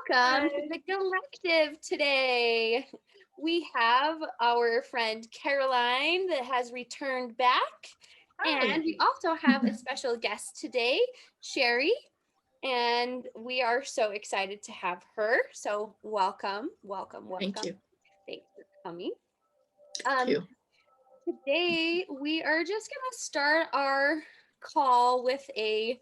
Welcome to the Galactive today. We have our friend Caroline that has returned back. And we also have a special guest today, Sherry. And we are so excited to have her. So welcome. Thank you. Thanks for coming. Thank you. Today, we are just going to start our call with a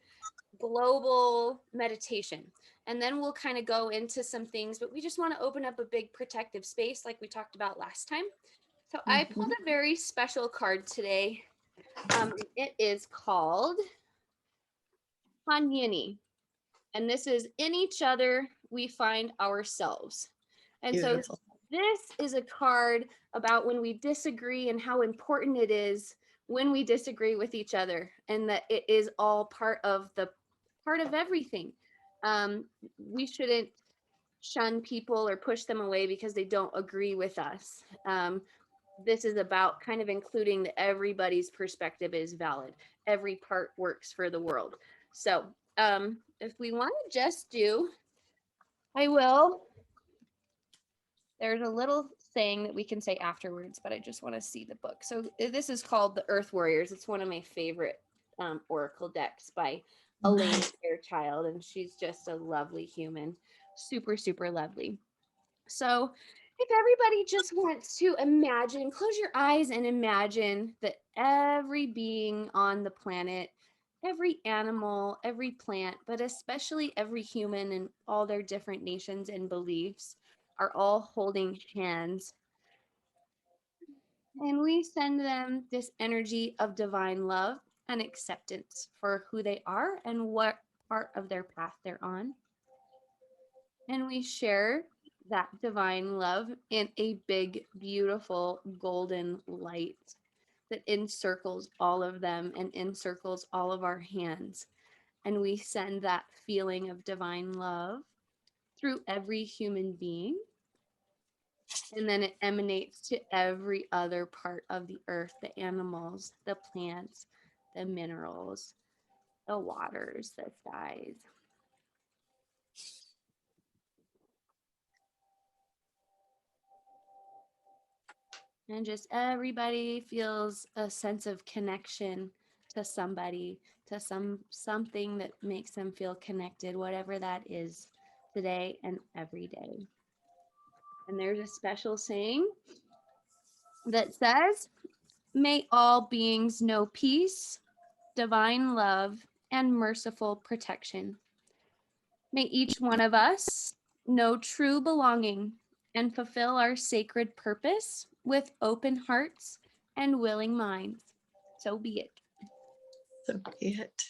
global meditation. And then we'll kind of go into some things, but we just want to open up a big protective space like we talked about last time. So I pulled a very special card today. It is called Hanyini. And this is in each other, we find ourselves. And Beautiful. So this is a card about when we disagree and how important it is when we disagree with each other, and that it is all part of everything. We shouldn't shun people or push them away because they don't agree with us. This is about kind of including that everybody's perspective is valid. Every part works for the world. So if we want to just do, there's a little saying that we can say afterwards, but I just want to see the book. So this is called the Earth Warriors. It's one of my favorite oracle decks by Elaine Fairchild, and she's just a lovely human. Super, super lovely. So if everybody just wants to imagine, close your eyes and imagine that every being on the planet, every animal, every plant, but especially every human and all their different nations and beliefs are all holding hands. And we send them this energy of divine love and acceptance for who they are and what part of their path they're on. And we share that divine love in a big, beautiful golden light that encircles all of them and encircles all of our hands. And we send that feeling of divine love through every human being. And then it emanates to every other part of the earth, the animals, the plants, the minerals, the waters, the skies. And just everybody feels a sense of connection to somebody, to something that makes them feel connected, whatever that is, today and every day. And there's a special saying that says, "May all beings know peace, divine love, and merciful protection. May each one of us know true belonging and fulfill our sacred purpose with open hearts and willing minds. So be it." So be it.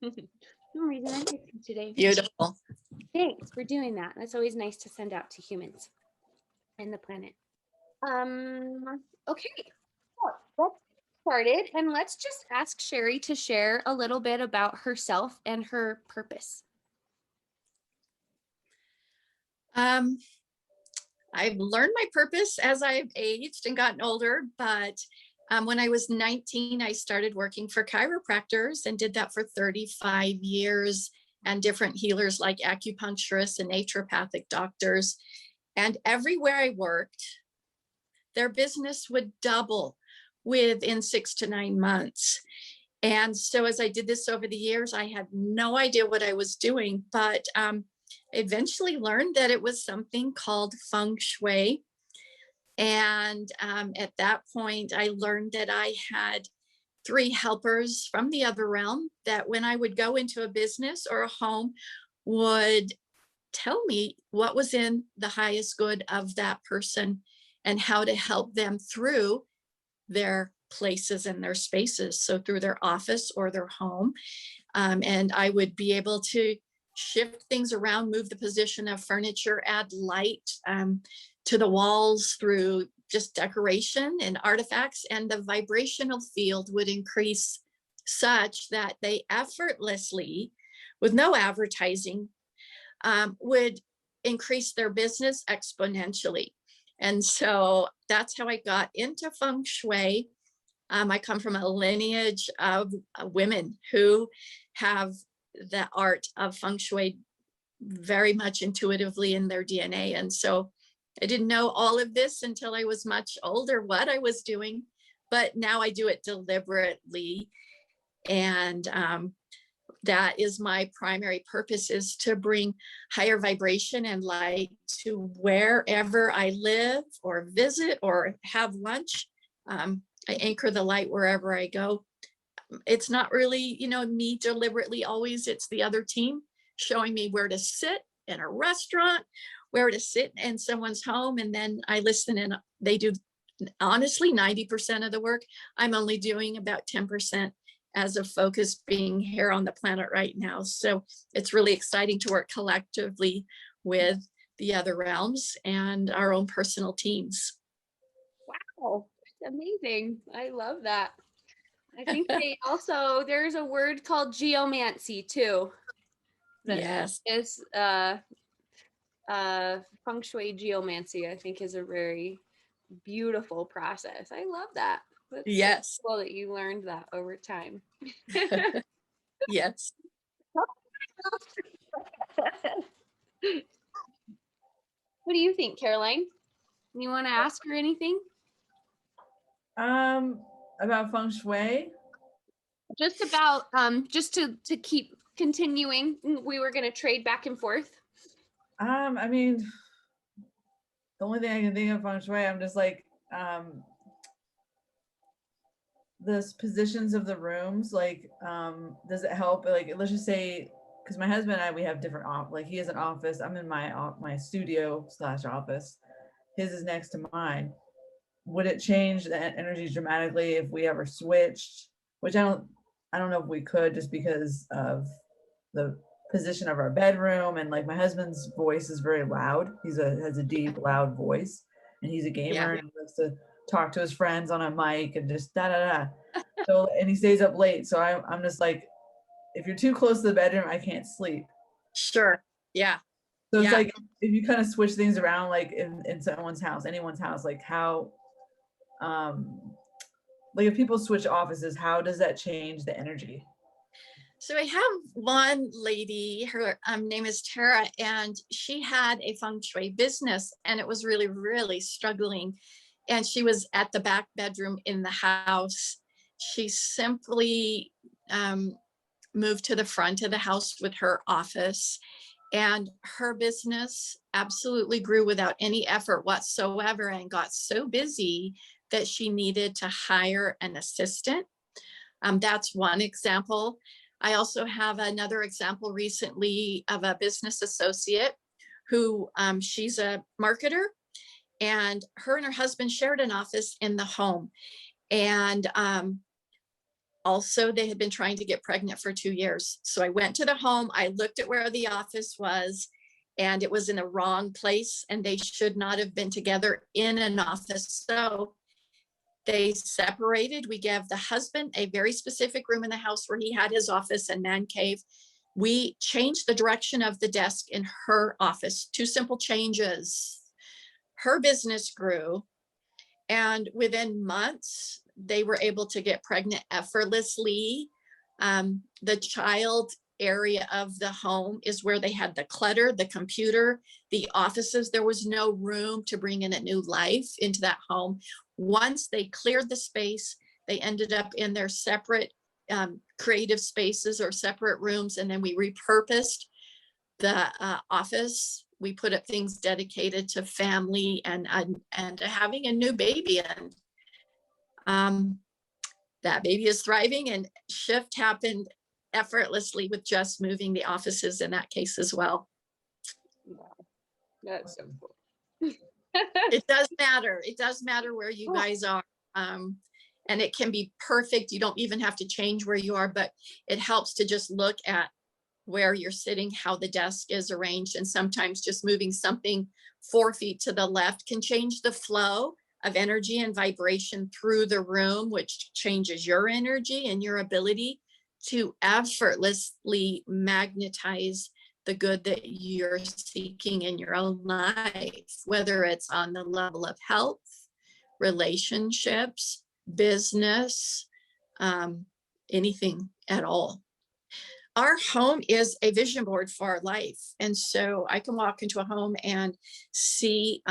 I'm reading that today. Beautiful. Thanks for doing that. That's always nice to send out to humans and the planet. Okay, so let's get started, and let's just ask Sherry to share a little bit about herself and her purpose. I've learned my purpose as I've aged and gotten older, but when I was 19, I started working for chiropractors and did that for 35 years, and different healers like acupuncturists and naturopathic doctors. And everywhere I worked, their business would double within 6 to 9 months. And so as I did this over the years, I had no idea what I was doing, but eventually learned that it was something called Feng Shui. And at that point, I learned that I had 3 helpers from the other realm that when I would go into a business or a home would tell me what was in the highest good of that person and how to help them through their places and their spaces. So through their office or their home. And I would be able to shift things around, move the position of furniture, add light to the walls through just decoration and artifacts, and the vibrational field would increase such that they effortlessly, with no advertising, would increase their business exponentially. And so that's how I got into Feng Shui. I come from a lineage of women who have the art of Feng Shui very much intuitively in their DNA. And so I didn't know all of this until I was much older, what I was doing, but now I do it deliberately. And that is my primary purpose, is to bring higher vibration and light to wherever I live or visit or have lunch. I anchor the light wherever I go. It's not really, me deliberately always, it's the other team showing me where to sit in a restaurant, where to sit in someone's home. And then I listen, and they do, honestly, 90% of the work. I'm only doing about 10% as a focus, being here on the planet right now. So it's really exciting to work collectively with the other realms and our own personal teams. Wow, that's amazing. I love that. I think there's a word called geomancy too. That Yes. is Feng Shui geomancy, I think, is a very beautiful process. I love that. That's Yes. cool that you learned that over time. Yes. What do you think, Caroline? You want to ask her anything? About feng shui. Just about just to keep continuing. We were going to trade back and forth. I mean, the only thing I can think of feng shui, I'm just like, the positions of the rooms, like, does it help? Like, let's just say, because my husband and I, we have different like he has an office. I'm in my studio / office. His is next to mine. Would it change the energies dramatically if we ever switched? Which I don't know if we could, just because of the position of our bedroom, and like my husband's voice is very loud. Has a deep, loud voice, and he's a gamer, and he likes to talk to his friends on a mic and just da da da. So, and he stays up late. So I'm just like, if you're too close to the bedroom, I can't sleep. Sure. Yeah. So it's like, if you kind of switch things around, like in someone's house, anyone's house, like how, like if people switch offices, how does that change the energy? So I have one lady, her name is Tara, and she had a feng shui business, and it was really, really struggling. And she was at the back bedroom in the house. She simply moved to the front of the house with her office, and her business absolutely grew without any effort whatsoever, and got so busy that she needed to hire an assistant. That's one example. I also have another example recently of a business associate who, she's a marketer, and her husband shared an office in the home. And also they had been trying to get pregnant for 2 years. So I went to the home, I looked at where the office was, and it was in the wrong place, and they should not have been together in an office. So they separated. We gave the husband a very specific room in the house where he had his office and man cave. We changed the direction of the desk in her office. 2 simple changes. Her business grew, and within months, they were able to get pregnant effortlessly. The child area of the home is where they had the clutter, the computer, the offices. There was no room to bring in a new life into that home. Once they cleared the space, they ended up in their separate creative spaces or separate rooms. And then we repurposed the office. We put up things dedicated to family and having a new baby. And that baby is thriving, and shift happened effortlessly with just moving the offices in that case as well. Wow. That's so cool. It does matter. It does matter where you guys are. And it can be perfect. You don't even have to change where you are, but it helps to just look at where you're sitting, how the desk is arranged. And sometimes just moving something 4 feet to the left can change the flow of energy and vibration through the room, which changes your energy and your ability to effortlessly magnetize the good that you're seeking in your own life, whether it's on the level of health, relationships, business, anything at all. Our home is a vision board for our life. And so I can walk into a home and see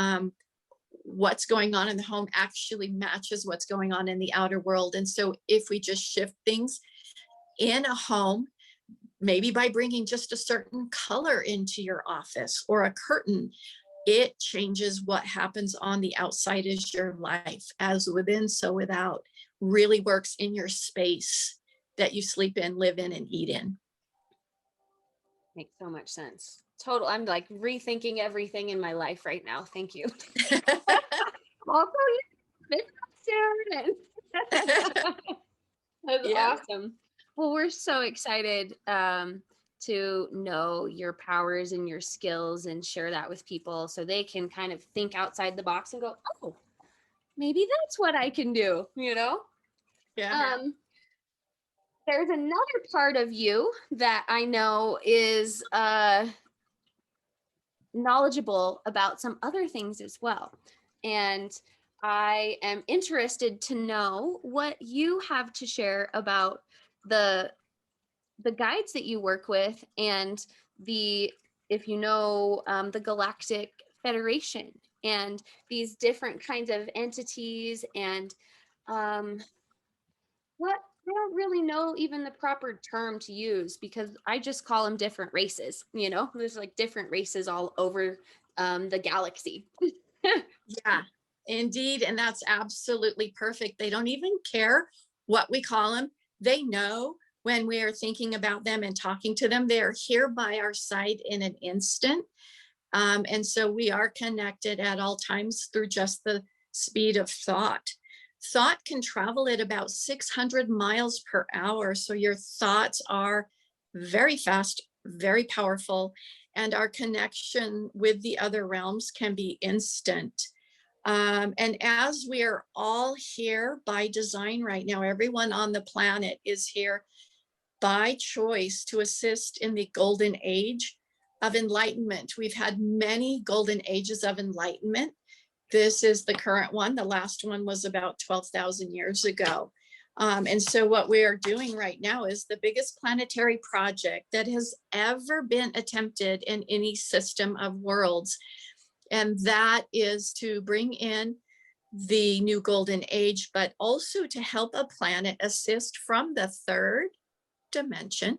what's going on in the home actually matches what's going on in the outer world. And so if we just shift things in a home, maybe by bringing just a certain color into your office or a curtain, it changes what happens on the outside as your life. As within, so without really works in your space that you sleep in, live in, and eat in. Makes so much sense. Total. I'm like rethinking everything in my life right now. Thank you. Also, this soon. That's Yeah. awesome. Well, we're so excited to know your powers and your skills and share that with people so they can kind of think outside the box and go, oh, maybe that's what I can do, you know? Yeah. There's another part of you that I know is knowledgeable about some other things as well. And I am interested to know what you have to share about the guides that you work with and the, if you know, the Galactic Federation and these different kinds of entities and what I don't really know even the proper term to use because I just call them different races. You know, there's like different races all over the galaxy. Yeah, indeed. And that's absolutely perfect. They don't even care what we call them. They know when we are thinking about them and talking to them, they are here by our side in an instant. And so we are connected at all times through just the speed of thought. Thought can travel at about 600 miles per hour. So your thoughts are very fast, very powerful, and our connection with the other realms can be instant. And as we are all here by design right now, everyone on the planet is here by choice to assist in the golden age of enlightenment. We've had many golden ages of enlightenment. This is the current one. The last one was about 12,000 years ago. And so what we are doing right now is the biggest planetary project that has ever been attempted in any system of worlds. And that is to bring in the new golden age, but also to help a planet assist from the third dimension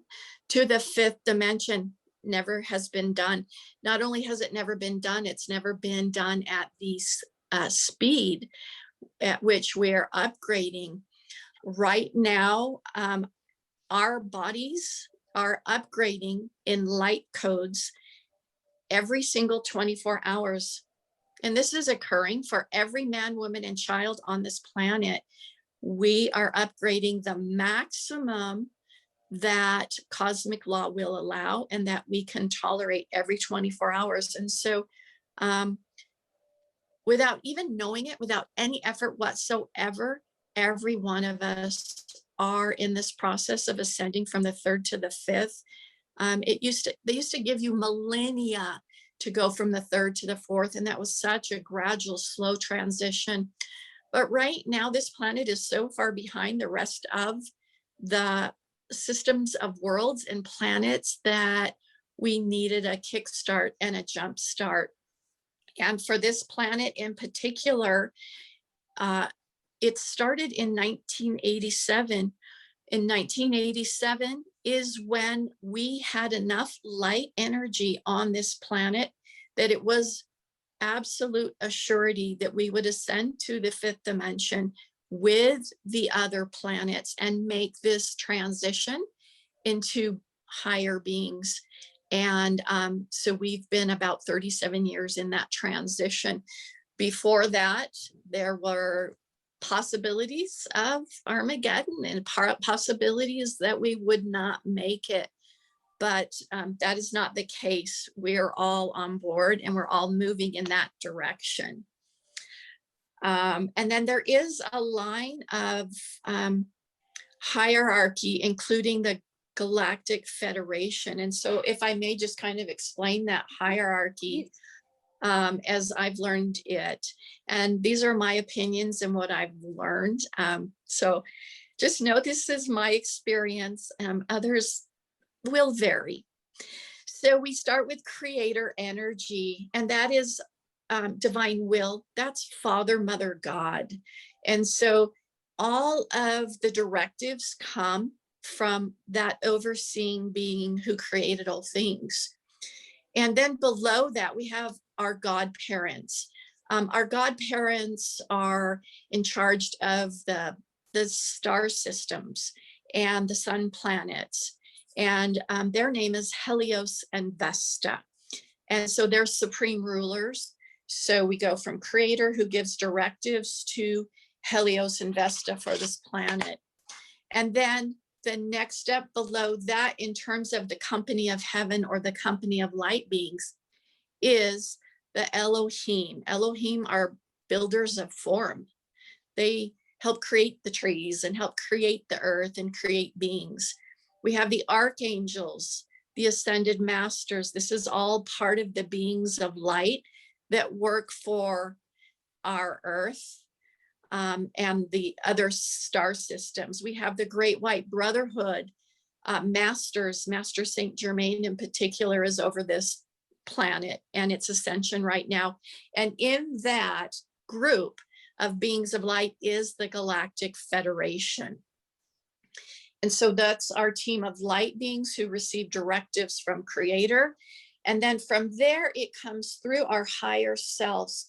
to the fifth dimension. Never has been done. Not only has it never been done, it's never been done at the speed at which we're upgrading. Right now, our bodies are upgrading in light codes every single 24 hours. And this is occurring for every man, woman, and child on this planet. We are upgrading the maximum that cosmic law will allow and that we can tolerate every 24 hours. And so without even knowing it, without any effort whatsoever, every one of us are in this process of ascending from the third to the fifth. They used to give you millennia to go from the third to the fourth, and that was such a gradual, slow transition. But right now, this planet is so far behind the rest of the systems of worlds and planets that we needed a kickstart and a jump start. And for this planet in particular, it started in 1987. In 1987 is when we had enough light energy on this planet that it was absolute assurity that we would ascend to the fifth dimension with the other planets and make this transition into higher beings. And so we've been about 37 years in that transition. Before that, there were possibilities of Armageddon and possibilities that we would not make it. But that is not the case. We're all on board and we're all moving in that direction. And then there is a line of hierarchy, including the Galactic Federation. And so if I may just kind of explain that hierarchy as I've learned it. And these are my opinions and what I've learned. So just know this is my experience. Others will vary. So we start with creator energy, and that is divine will. That's Father, Mother, God. And so all of the directives come from that overseeing being who created all things. And then below that, we have our godparents. Our godparents are in charge of the star systems and the sun planets. And their name is Helios and Vesta. And so they're supreme rulers. So we go from creator, who gives directives, to Helios and Vesta for this planet. And then the next step below that, in terms of the company of heaven or the company of light beings, is the Elohim. Elohim are builders of form. They help create the trees and help create the earth and create beings. We have the archangels, the ascended masters. This is all part of the beings of light that work for our earth and the other star systems. We have the Great White Brotherhood, masters. Master Saint Germain in particular is over this planet and its ascension right now. And in that group of beings of light is the Galactic Federation. And so that's our team of light beings who receive directives from Creator. And then from there, it comes through our higher selves.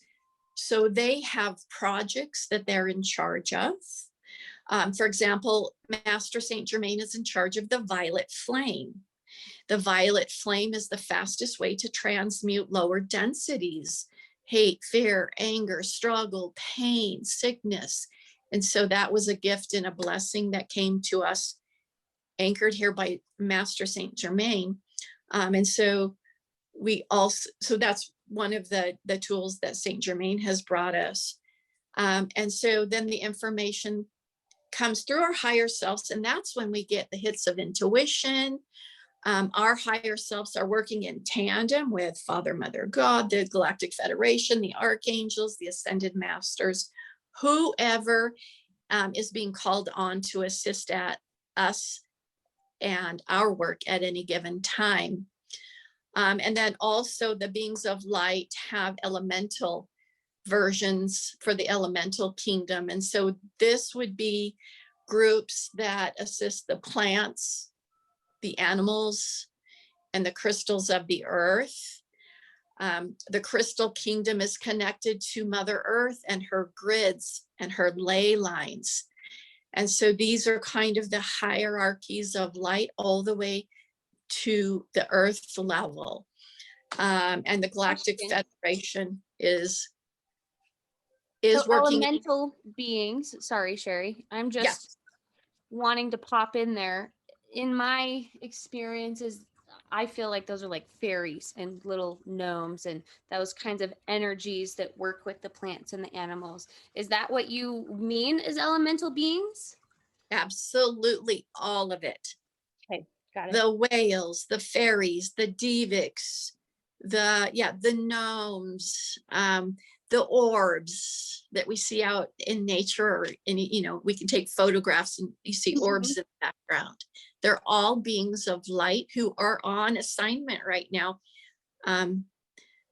So they have projects that they're in charge of. For example, Master Saint Germain is in charge of the violet flame. The violet flame is the fastest way to transmute lower densities: hate, fear, anger, struggle, pain, sickness. And so that was a gift and a blessing that came to us, anchored here by Master Saint Germain. And so so that's one of the tools that Saint Germain has brought us. And so then the information comes through our higher selves, and that's when we get the hits of intuition. Our higher selves are working in tandem with Father, Mother, God, the Galactic Federation, the archangels, the ascended masters, whoever is being called on to assist at us and our work at any given time. And then also the beings of light have elemental versions for the elemental kingdom. And so this would be groups that assist the plants, the animals, and the crystals of the earth. The crystal kingdom is connected to Mother Earth and her grids and her ley lines. And so these are kind of the hierarchies of light all the way to the earth level. And the Galactic Federation is so working. Elemental beings, sorry, Sherry, I'm just wanting to pop in there. In my experiences, I feel like those are like fairies and little gnomes and those kinds of energies that work with the plants and the animals. Is that what you mean as elemental beings? Absolutely, all of it. Okay, got it. The whales, the fairies, the devics, the gnomes, the orbs that we see out in nature, or in, we can take photographs and you see orbs in the background. They're all beings of light who are on assignment right now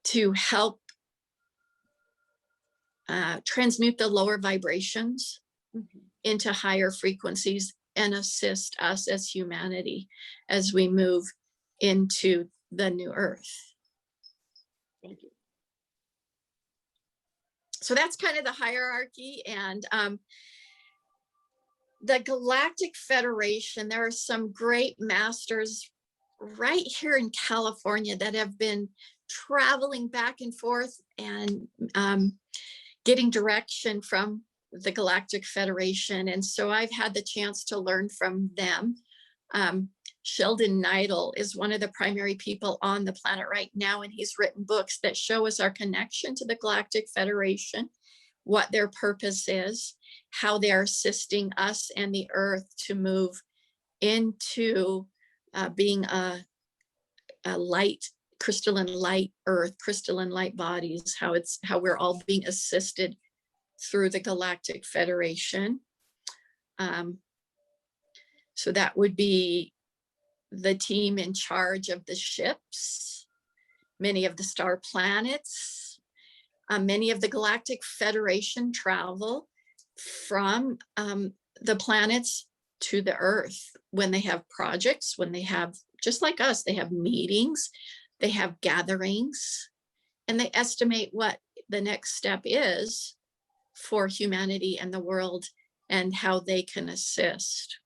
to help transmute the lower vibrations into higher frequencies and assist us as humanity as we move into the new earth. Thank you. So that's kind of the hierarchy. And the Galactic Federation, there are some great masters right here in California that have been traveling back and forth and getting direction from the Galactic Federation. And so I've had the chance to learn from them. Sheldon Neidl is one of the primary people on the planet right now, and he's written books that show us our connection to the Galactic Federation, what their purpose is, how they're assisting us and the earth to move into being a light, crystalline light earth, crystalline light bodies, how we're all being assisted through the Galactic Federation. So that would be the team in charge of the ships, many of the star planets, many of the Galactic Federation travel from the planets to the Earth when they have projects, when they have, just like us, they have meetings, they have gatherings, and they estimate what the next step is for humanity and the world and how they can assist.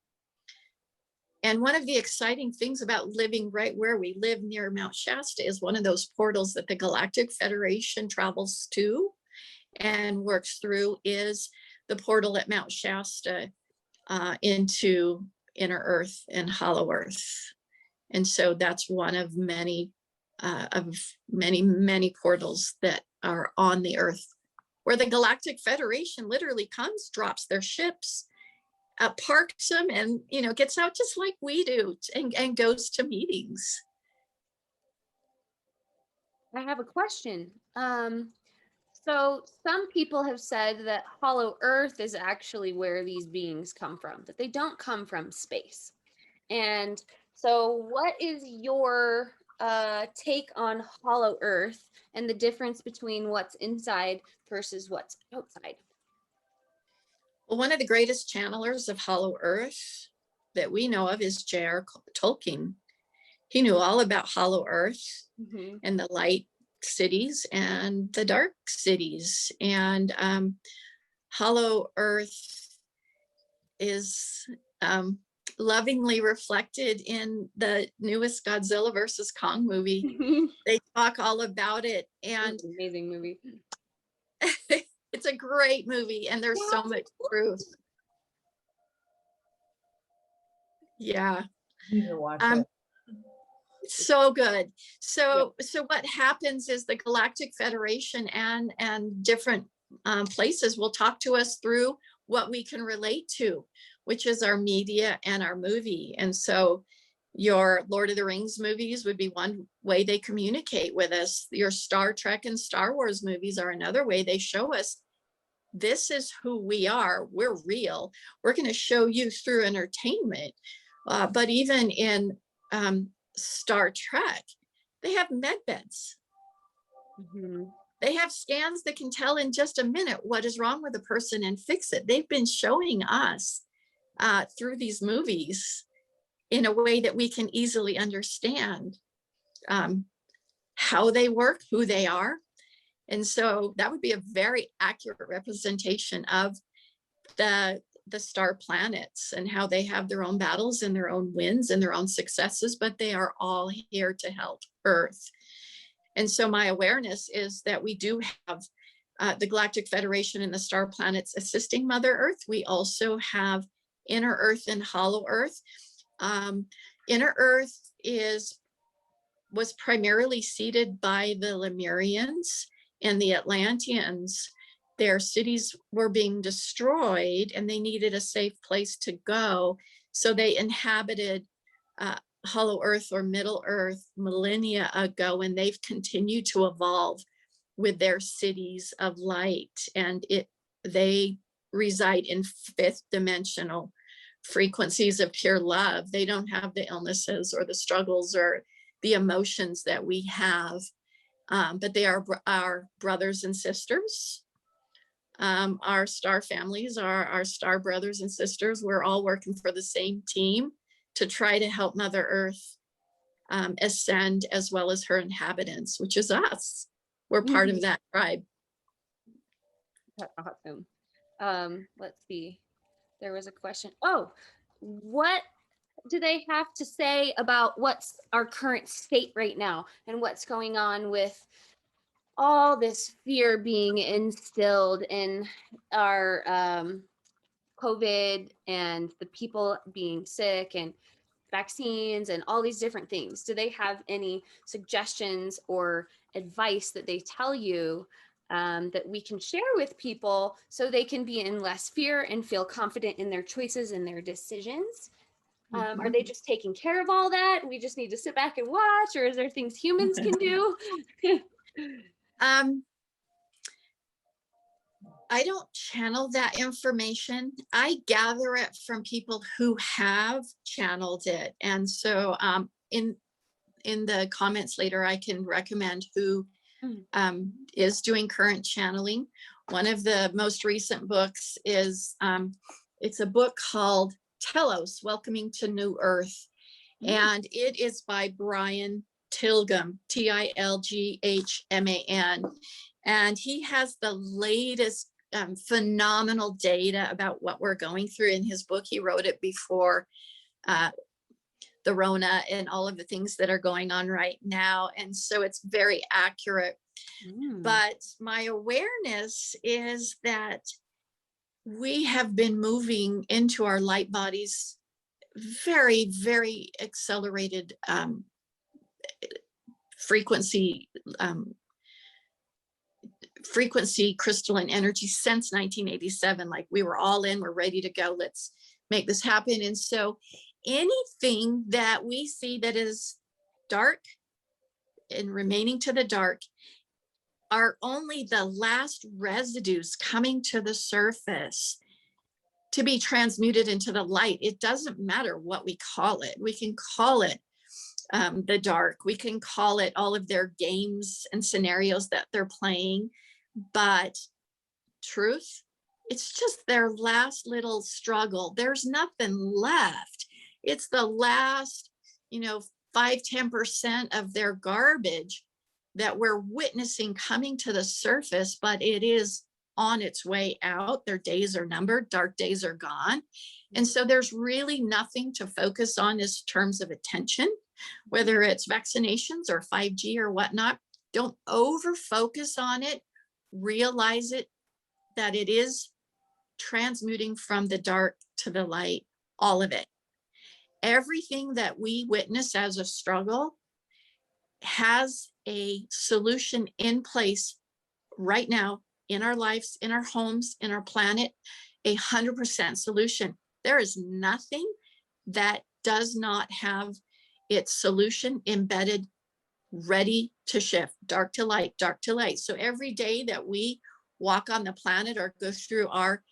And one of the exciting things about living right where we live near Mount Shasta is one of those portals that the Galactic Federation travels to and works through is the portal at Mount Shasta into inner Earth and hollow Earth. And so that's one of many portals that are on the Earth, where the Galactic Federation literally comes, drops their ships, parks them, and gets out just like we do, and goes to meetings. I have a question. So some people have said that Hollow Earth is actually where these beings come from, that they don't come from space. And so what is your take on Hollow Earth and the difference between what's inside versus what's outside? Well, one of the greatest channelers of Hollow Earth that we know of is J.R. Tolkien. He knew all about Hollow Earth and the light cities and the dark cities. And Hollow Earth is lovingly reflected in the newest Godzilla versus Kong movie. They talk all about it, and amazing movie. it's a great movie, and there's so much truth. Yeah. You need to watch it. So good. So what happens is the Galactic Federation and different places will talk to us through what we can relate to, which is our media and our movie. And so your Lord of the Rings movies would be one way they communicate with us. Your Star Trek and Star Wars movies are another way they show us, this is who we are. We're real. We're going to show you through entertainment. But even in Star Trek, they have med beds. They have scans that can tell in just a minute what is wrong with a person and fix it. They've been showing us through these movies in a way that we can easily understand how they work, who they are. And so that would be a very accurate representation of the star planets and how they have their own battles and their own wins and their own successes, but they are all here to help Earth. And so my awareness is that we do have the Galactic Federation and the star planets assisting Mother Earth. We also have inner Earth and hollow Earth. Inner Earth was primarily seeded by the Lemurians and the Atlanteans. Their cities were being destroyed and they needed a safe place to go. So they inhabited Hollow Earth or Middle Earth millennia ago, and they've continued to evolve with their cities of light. And they reside in fifth dimensional frequencies of pure love. They don't have the illnesses or the struggles or the emotions that we have, but they are our brothers and sisters. Our star families are our star brothers and sisters. We're all working for the same team to try to help Mother Earth ascend, as well as her inhabitants, which is us. We're part of that tribe. That's awesome. Let's see. There was a question. Oh, what do they have to say about what's our current state right now and what's going on with all this fear being instilled in our COVID and the people being sick and vaccines and all these different things? Do they have any suggestions or advice that they tell you that we can share with people so they can be in less fear and feel confident in their choices and their decisions? Are they just taking care of all that? We just need to sit back and watch, or is there things humans can do? I don't channel that information. I gather it from people who have channeled it. And so in the comments later, I can recommend who is doing current channeling. One of the most recent books is, it's a book called Telos, Welcoming to New Earth. And it is by Brian Tilghman, Tilghman. And he has the latest phenomenal data about what we're going through in his book. He wrote it before the Rona and all of the things that are going on right now. And so it's very accurate. But my awareness is that we have been moving into our light bodies very, very accelerated frequency crystalline energy since 1987. Like, we were all in, we're ready to go, let's make this happen. And so anything that we see that is dark and remaining to the dark are only the last residues coming to the surface to be transmuted into the light. It doesn't matter what we call it. We can call it the dark. We can call it all of their games and scenarios that they're playing. But truth, it's just their last little struggle. There's nothing left. It's the last, 5-10% of their garbage that we're witnessing coming to the surface, but it is on its way out. Their days are numbered, dark days are gone. And so there's really nothing to focus on in terms of attention, whether it's vaccinations or 5G or whatnot. Don't over focus on it. Realize it, that it is transmuting from the dark to the light, all of it. Everything that we witness as a struggle has a solution in place right now in our lives, in our homes, in our planet, 100% solution. There is nothing that does not have its solution embedded, ready to shift, dark to light, dark to light. So every day that we walk on the planet or go through our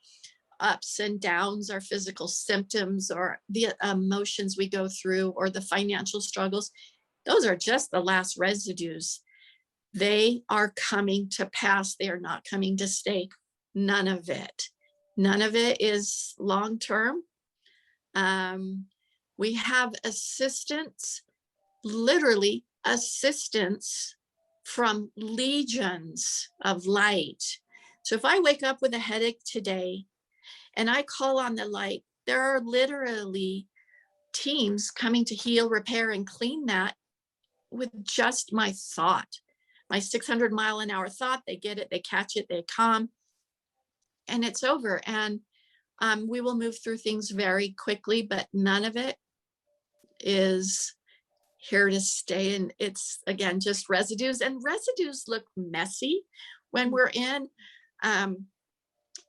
ups and downs, our physical symptoms, or the emotions we go through, or the financial struggles, those are just the last residues. They are coming to pass. They are not coming to stay. None of it. None of it is long-term. We have assistance, literally assistance from legions of light. So if I wake up with a headache today and I call on the light, there are literally teams coming to heal, repair, and clean that with just my thought, my 600-mile-an-hour thought. They get it, they catch it, they calm, and it's over. And we will move through things very quickly, but none of it is here to stay. And it's, again, just residues, and residues look messy when we're in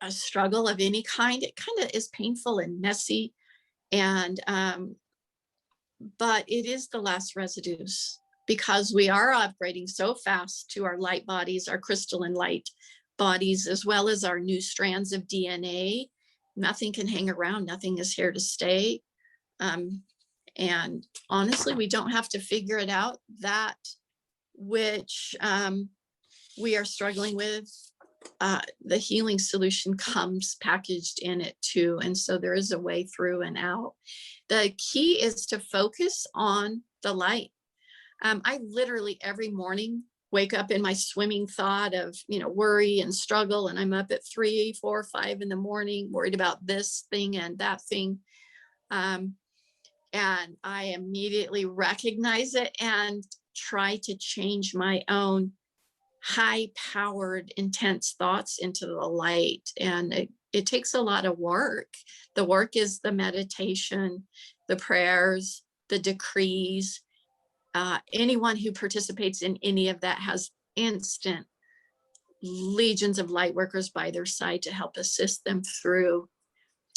a struggle of any kind. It kind of is painful and messy, and but it is the last residues, because we are upgrading so fast to our light bodies, our crystalline light bodies, as well as our new strands of DNA. Nothing can hang around. Nothing is here to stay. And honestly, we don't have to figure it out. That which we are struggling with, the healing solution comes packaged in it too. And so there is a way through and out. The key is to focus on the light. I literally every morning wake up in my swimming thought of, worry and struggle. And I'm up at 3, 4, 5 in the morning, worried about this thing and that thing. And I immediately recognize it and try to change my own high-powered, intense thoughts into the light. And it takes a lot of work. The work is the meditation, the prayers, the decrees. Anyone who participates in any of that has instant legions of light workers by their side to help assist them through.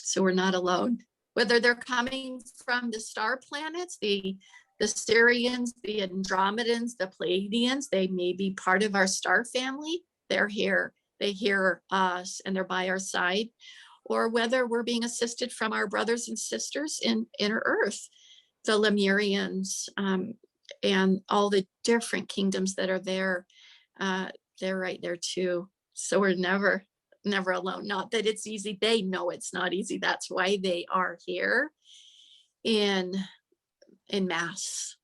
So we're not alone. Whether they're coming from the star planets, the Sirians, the Andromedans, the Pleiadians, they may be part of our star family. They're here. they hear us and they're by our side, or whether we're being assisted from our brothers and sisters in inner earth, the Lemurians, and all the different kingdoms that are there. They're right there too. So we're never alone. Not that it's easy. They know it's not easy. That's why they are here in mass.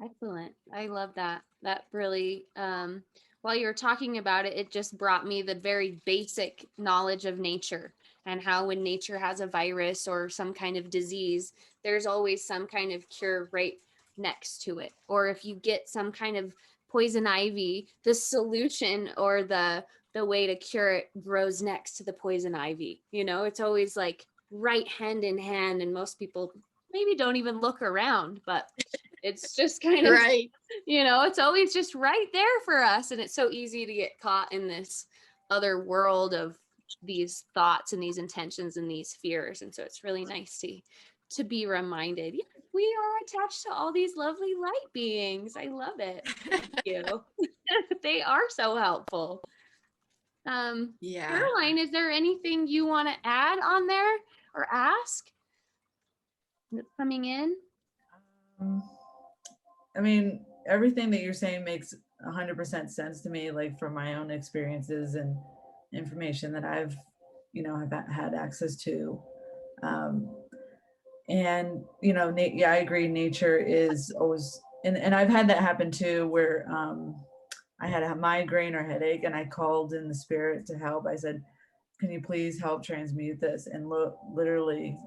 Excellent. I love that. That really, while you were talking about it, it just brought me the very basic knowledge of nature and how when nature has a virus or some kind of disease, there's always some kind of cure right next to it. Or if you get some kind of poison ivy, the solution or the way to cure it grows next to the poison ivy. You know, it's always like right hand in hand, and most people maybe don't even look around, but it's just kind of, Right. you know, it's always just right there for us. And it's so easy to get caught in this other world of these thoughts and these intentions and these fears. And so it's really nice to be reminded, yeah, we are attached to all these lovely light beings. I love it. Thank you. They are so helpful. Yeah. Caroline, is there anything you want to add on there or ask that's coming in? I mean, everything that you're saying makes 100% sense to me, like from my own experiences and information that I've, have had access to. And, yeah, I agree. Nature is always, and I've had that happen too, where I had a migraine or headache and I called in the spirit to help. I said, can you please help transmute this? And literally,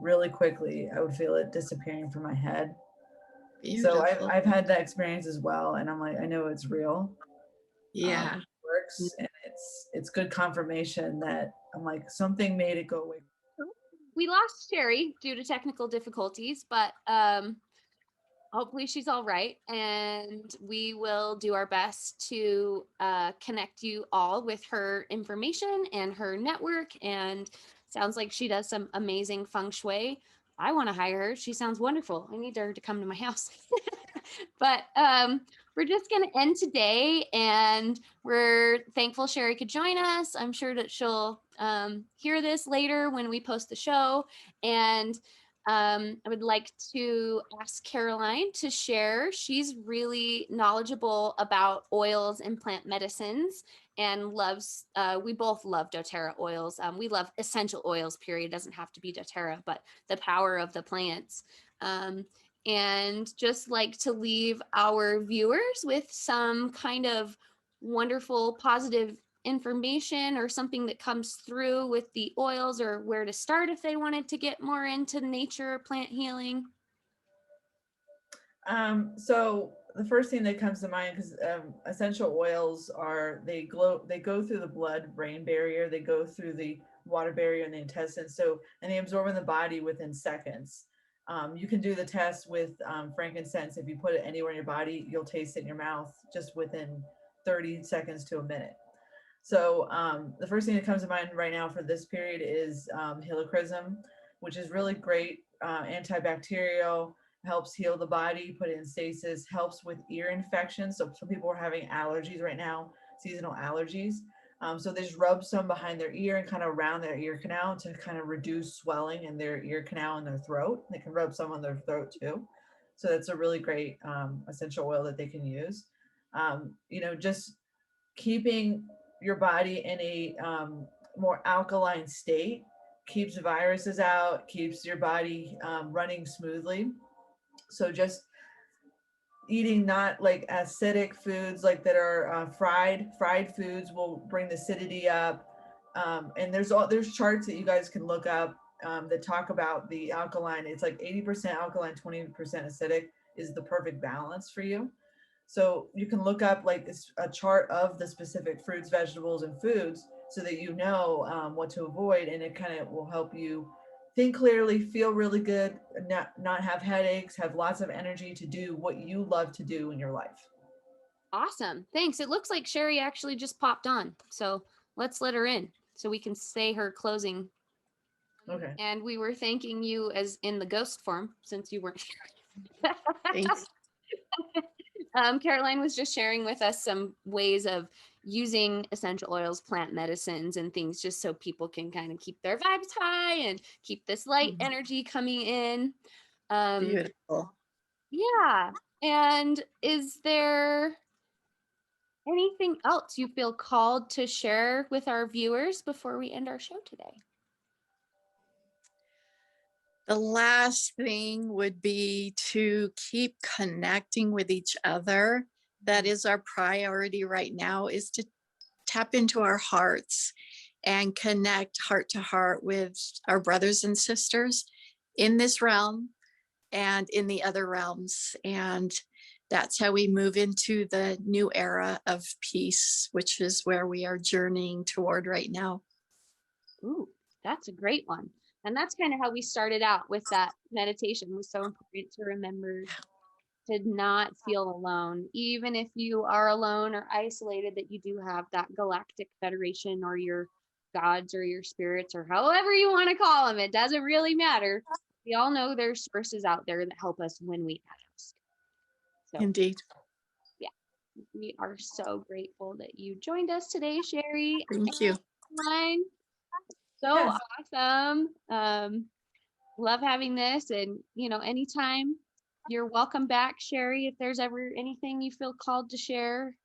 really quickly, I would feel it disappearing from my head. Beautiful. So I've had that experience as well, and I'm like, I know it's real. Yeah. It works, and it's good confirmation that I'm like, something made it go away. We lost Sherry due to technical difficulties, but hopefully she's all right, and we will do our best to connect you all with her information and her network. And sounds like she does some amazing feng shui. I want to hire her. She sounds wonderful. I need her to come to my house. But we're just going to end today, and we're thankful Sherry could join us. I'm sure that she'll hear this later when we post the show. And I would like to ask Caroline to share. She's really knowledgeable about oils and plant medicines and loves, we both love doTERRA oils. We love essential oils, period. It doesn't have to be doTERRA, but the power of the plants. And just like to leave our viewers with some kind of wonderful, positive information or something that comes through with the oils, or where to start if they wanted to get more into nature or plant healing. So the first thing that comes to mind, because essential oils they go through the blood-brain barrier, they go through the water barrier in the intestines, and they absorb in the body within seconds. You can do the test with frankincense. If you put it anywhere in your body, you'll taste it in your mouth just within 30 seconds to a minute. So the first thing that comes to mind right now for this period is helichrysum, which is really great, antibacterial, helps heal the body, put it in stasis, helps with ear infections. So some people are having allergies right now, seasonal allergies. So they just rub some behind their ear and kind of around their ear canal to kind of reduce swelling in their ear canal and their throat. They can rub some on their throat too. So that's a really great essential oil that they can use. Just keeping your body in a more alkaline state keeps viruses out, keeps your body running smoothly. So just eating not like acidic foods like that are fried foods will bring the acidity up. And there's charts that you guys can look up that talk about the alkaline. It's like 80% alkaline, 20% acidic is the perfect balance for you. So you can look up like a chart of the specific fruits, vegetables, and foods so that you know what to avoid, and it kind of will help you think clearly, feel really good, not have headaches, have lots of energy to do what you love to do in your life. Awesome. Thanks. It looks like Sherry actually just popped on. So let's let her in so we can say her closing. Okay. And we were thanking you as in the ghost form since you weren't here. Thanks. Caroline was just sharing with us some ways of using essential oils, plant medicines, and things just so people can kind of keep their vibes high and keep this light energy coming in. Beautiful. Yeah. And is there anything else you feel called to share with our viewers before we end our show today? The last thing would be to keep connecting with each other. That is our priority right now, is to tap into our hearts and connect heart to heart with our brothers and sisters in this realm and in the other realms. And that's how we move into the new era of peace, which is where we are journeying toward right now. Ooh, that's a great one. And that's kind of how we started out with that meditation. It was so important to remember to not feel alone, even if you are alone or isolated, that you do have that Galactic Federation or your gods or your spirits or however you want to call them. It doesn't really matter. We all know there's sources out there that help us when we ask. So, Indeed. yeah, we are so grateful that you joined us today, Sherry. Thank you. So Yes. awesome. Love having this. And, anytime you're welcome back, Sherry. If there's ever anything you feel called to share,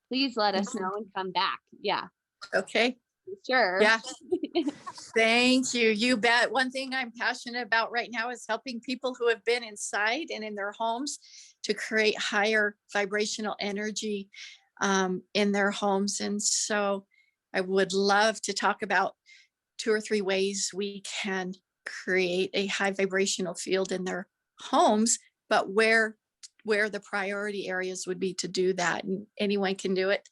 please let us know and come back. Yeah. Okay. Sure. Yeah. Thank you. You bet. One thing I'm passionate about right now is helping people who have been inside and in their homes to create higher vibrational energy in their homes. And so I would love to talk about 2 or 3 ways we can create a high vibrational field in their homes, but where the priority areas would be to do that. And anyone can do it.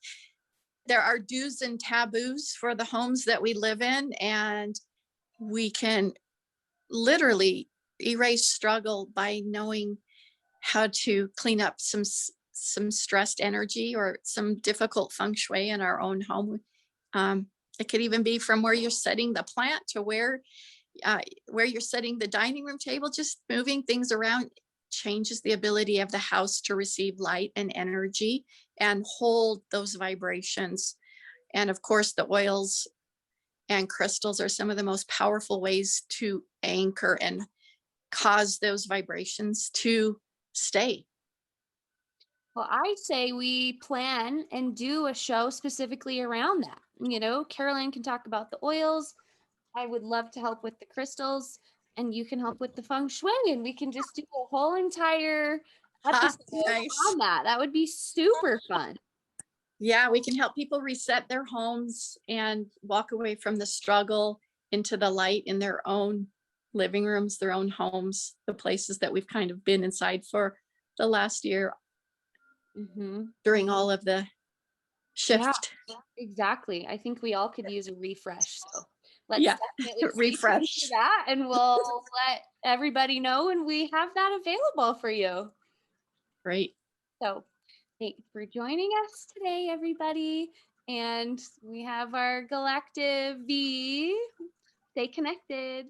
There are do's and taboos for the homes that we live in, and we can literally erase struggle by knowing how to clean up some stressed energy or some difficult feng shui in our own home. It could even be from where you're setting the plant to where you're setting the dining room table. Just moving things around changes the ability of the house to receive light and energy and hold those vibrations. And of course, the oils and crystals are some of the most powerful ways to anchor and cause those vibrations to stay. Well, I say we plan and do a show specifically around that. Caroline can talk about the oils. I would love to help with the crystals, and you can help with the feng shui, and we can just do a whole entire episode Nice. on that. That would be super fun. Yeah, we can help people reset their homes and walk away from the struggle into the light in their own living rooms, their own homes, the places that we've kind of been inside for the last year during all of the shift. Yeah, exactly. I think we all could use a refresh. So let's definitely refresh that, and we'll let everybody know, and we have that available for you. Great. So thanks for joining us today, everybody. And we have our GalactiV. Stay connected.